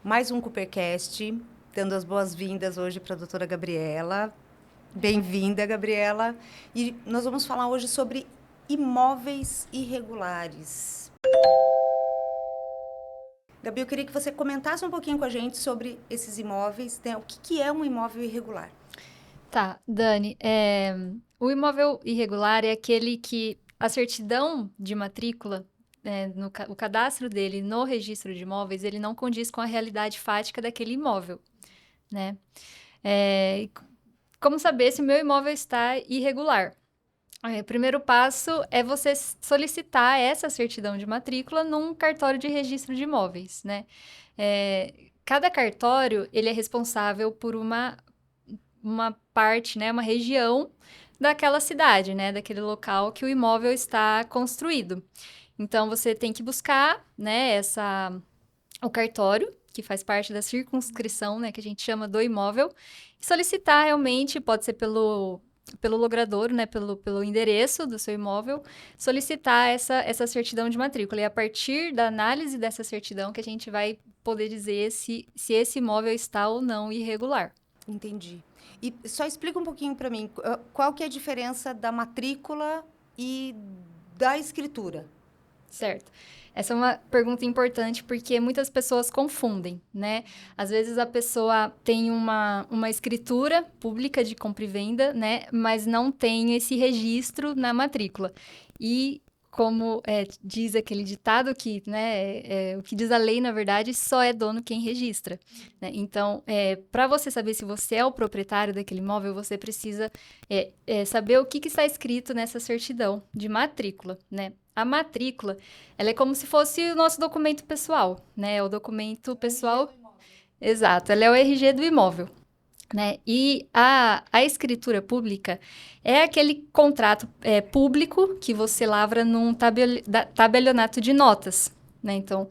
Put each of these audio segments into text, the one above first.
mais um Coopercast, dando as boas-vindas hoje para a doutora Gabriela. Bem-vinda, Gabriela. E nós vamos falar hoje sobre imóveis irregulares. Gabi, eu queria que você comentasse um pouquinho com a gente sobre esses imóveis, né? O que é um imóvel irregular? Tá, Dani, o imóvel irregular é aquele que a certidão de matrícula, o cadastro dele no registro de imóveis, ele não condiz com a realidade fática daquele imóvel, né? E como saber se o meu imóvel está irregular? O primeiro passo é você solicitar essa certidão de matrícula num cartório de registro de imóveis, né? Cada cartório, ele é responsável por uma parte, né, uma região daquela cidade, né, daquele local que o imóvel está construído. Então, você tem que buscar, né, o cartório, que faz parte da circunscrição, né, que a gente chama do imóvel, e solicitar realmente, pode ser pelo logradouro, né, pelo endereço do seu imóvel, solicitar essa certidão de matrícula. E a partir da análise dessa certidão que a gente vai poder dizer se esse imóvel está ou não irregular. Entendi. E só explica um pouquinho para mim, qual que é a diferença da matrícula e da escritura? Certo. Essa é uma pergunta importante porque muitas pessoas confundem, né? Às vezes a pessoa tem uma escritura pública de compra e venda, né? Mas não tem esse registro na matrícula. E como diz aquele ditado que, né, o que diz a lei, na verdade, só é dono quem registra, né? Então, para você saber se você é o proprietário daquele imóvel, você precisa saber o que está escrito nessa certidão de matrícula, né? A matrícula, ela é como se fosse o nosso documento pessoal, né? O documento pessoal. Exato, ela é o RG do imóvel, né? E a escritura pública é aquele contrato público que você lavra num tabelionato de notas, né? Então,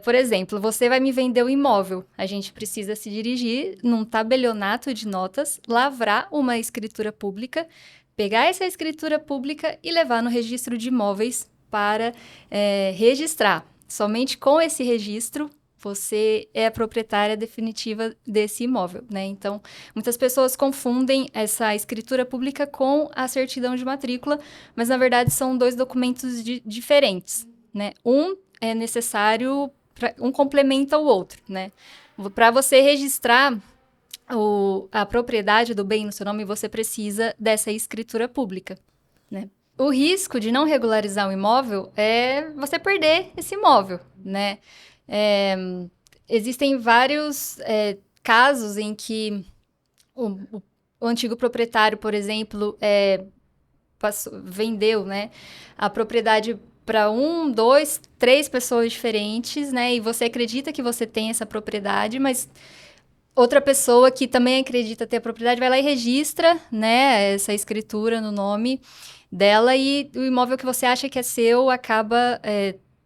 por exemplo, você vai me vender o imóvel. A gente precisa se dirigir num tabelionato de notas, lavrar uma escritura pública, pegar essa escritura pública e levar no registro de imóveis para registrar. Somente com esse registro você é a proprietária definitiva desse imóvel, né? Então, muitas pessoas confundem essa escritura pública com a certidão de matrícula, mas na verdade são dois documentos diferentes, né? Um é necessário, um complementa o outro, né? Para você registrar a propriedade do bem no seu nome, você precisa dessa escritura pública, né? O risco de não regularizar o imóvel é você perder esse imóvel, né? É, existem vários casos em que o, o, o antigo proprietário, por exemplo, vendeu, né, a propriedade para um, dois, três pessoas diferentes, né? E você acredita que você tem essa propriedade, mas outra pessoa que também acredita ter a propriedade vai lá e registra, né, essa escritura no nome dela e o imóvel que você acha que é seu acaba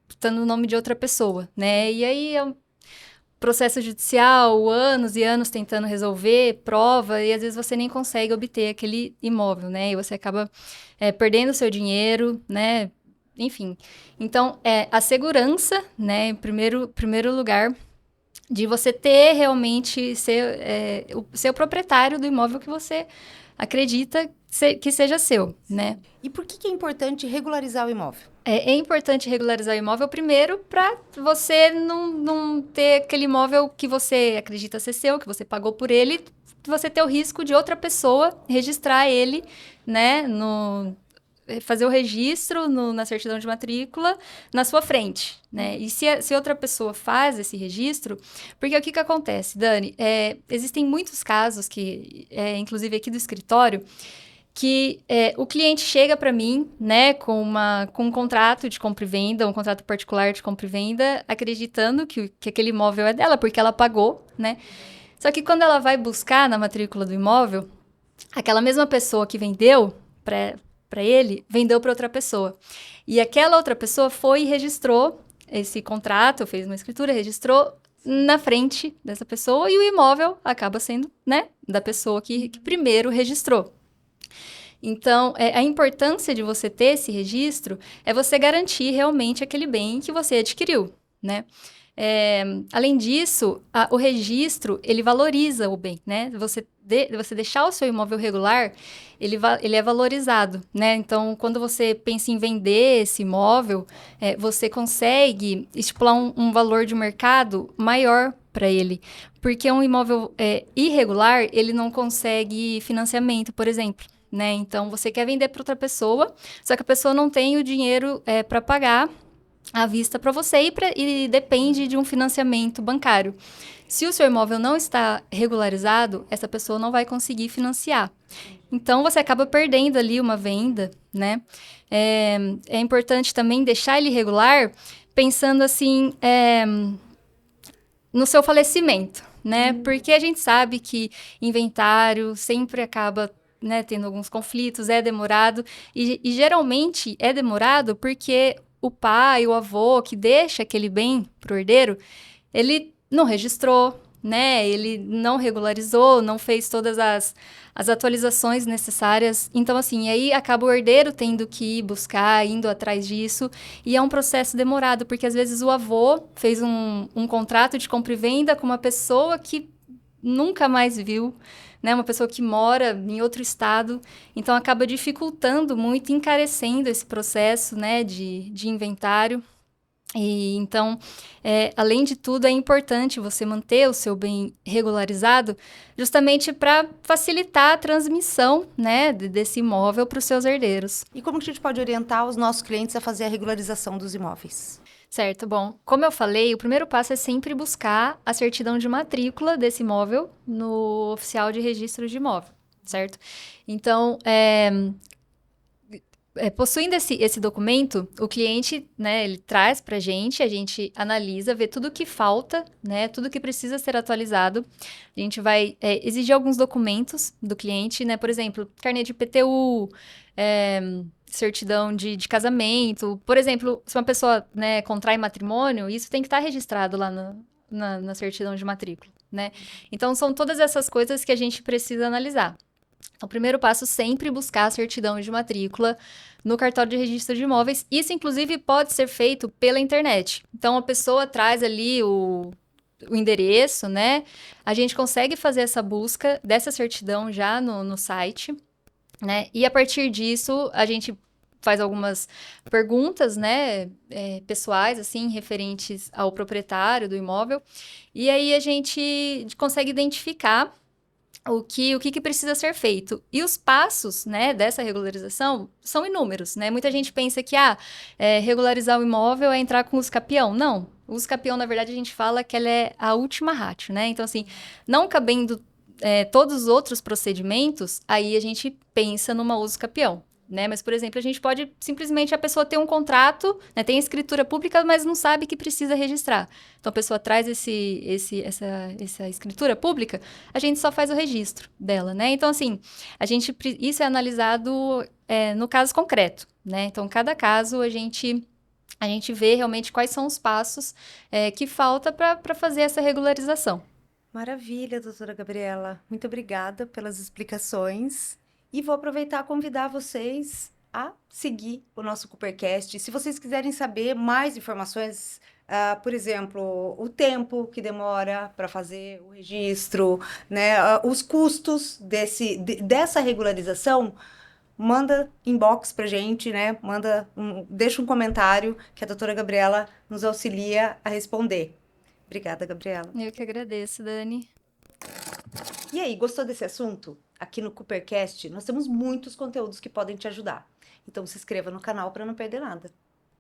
estando no nome de outra pessoa, né? E aí é um processo judicial, anos e anos tentando resolver, prova, e às vezes você nem consegue obter aquele imóvel, né? E você acaba perdendo seu dinheiro, né? Enfim. Então, a segurança, né, em primeiro lugar, de você ter realmente ser o proprietário do imóvel que você acredita que seja seu, né? E por que é importante regularizar o imóvel? É importante regularizar o imóvel primeiro para você não ter aquele imóvel que você acredita ser seu, que você pagou por ele, você ter o risco de outra pessoa registrar ele, né, fazer o registro na certidão de matrícula na sua frente, né? E se outra pessoa faz esse registro, porque o que acontece, Dani? Existem muitos casos que, inclusive aqui do escritório, que o cliente chega para mim, né, com um contrato de compra e venda, um contrato particular de compra e venda, acreditando que aquele imóvel é dela, porque ela pagou, né? Só que quando ela vai buscar na matrícula do imóvel, aquela mesma pessoa que vendeu para ele, vendeu para outra pessoa. E aquela outra pessoa foi e registrou esse contrato, fez uma escritura, registrou na frente dessa pessoa e o imóvel acaba sendo, né, da pessoa que primeiro registrou. Então, a importância de você ter esse registro é você garantir realmente aquele bem que você adquiriu, né? Além disso, o registro, ele valoriza o bem, né? Você deixar o seu imóvel regular, ele é valorizado, né? Então, quando você pensa em vender esse imóvel, você consegue estipular um valor de mercado maior para ele. Porque um imóvel irregular, ele não consegue financiamento, por exemplo. Né? Então, você quer vender para outra pessoa, só que a pessoa não tem o dinheiro para pagar à vista para você e depende de um financiamento bancário. Se o seu imóvel não está regularizado, essa pessoa não vai conseguir financiar. Então, você acaba perdendo ali uma venda, né? É importante também deixar ele regular, pensando assim, no seu falecimento, né? Porque a gente sabe que inventário sempre acaba, né, tendo alguns conflitos, é demorado. E geralmente é demorado porque o pai, o avô que deixa aquele bem pro herdeiro, ele não registrou, né? Ele não regularizou, não fez todas as atualizações necessárias. Então, assim, aí acaba o herdeiro tendo que ir buscar, indo atrás disso. E é um processo demorado, porque às vezes o avô fez um contrato de compra e venda com uma pessoa que nunca mais viu, né? Uma pessoa que mora em outro estado. Então, acaba dificultando muito, encarecendo esse processo, né, de inventário. E então, além de tudo, é importante você manter o seu bem regularizado, justamente para facilitar a transmissão, né, desse imóvel para os seus herdeiros. E como que a gente pode orientar os nossos clientes a fazer a regularização dos imóveis? Certo, bom, como eu falei, o primeiro passo é sempre buscar a certidão de matrícula desse imóvel no oficial de registro de imóvel, certo? Então, possuindo esse documento, o cliente, né, ele traz para a gente analisa, vê tudo que falta, né, tudo que precisa ser atualizado. A gente vai exigir alguns documentos do cliente, né, por exemplo, carnê de IPTU, certidão de casamento. Por exemplo, se uma pessoa, né, contrai matrimônio, isso tem que estar registrado lá na certidão de matrícula, né? Então, são todas essas coisas que a gente precisa analisar. O primeiro passo, sempre buscar a certidão de matrícula no cartório de registro de imóveis. Isso, inclusive, pode ser feito pela internet. Então, a pessoa traz ali o endereço, né? A gente consegue fazer essa busca dessa certidão já no site, né? E a partir disso, a gente faz algumas perguntas, né? Pessoais, assim, referentes ao proprietário do imóvel. E aí, a gente consegue identificar o que precisa ser feito. E os passos, né, dessa regularização são inúmeros, né? Muita gente pensa que, regularizar o imóvel é entrar com o usucapião. Não. O usucapião, na verdade, a gente fala que ela é a última ratio, né? Então, assim, não cabendo todos os outros procedimentos, aí a gente pensa numa usucapião. Né? Mas, por exemplo, a gente pode simplesmente a pessoa ter um contrato, né, tem escritura pública, mas não sabe que precisa registrar. Então, a pessoa traz essa escritura pública, a gente só faz o registro dela, né? Então, assim, isso é analisado no caso concreto, né? Então, cada caso a gente vê realmente quais são os passos que falta para fazer essa regularização. Maravilha, doutora Gabriela. Muito obrigada pelas explicações. E vou aproveitar e convidar vocês a seguir o nosso Coopercast. Se vocês quiserem saber mais informações, por exemplo, o tempo que demora para fazer o registro, né, os custos dessa regularização, manda inbox pra gente, né? Deixa um comentário que a doutora Gabriela nos auxilia a responder. Obrigada, Gabriela. Eu que agradeço, Dani. E aí, gostou desse assunto? Aqui no Coopercast, nós temos muitos conteúdos que podem te ajudar. Então, se inscreva no canal para não perder nada.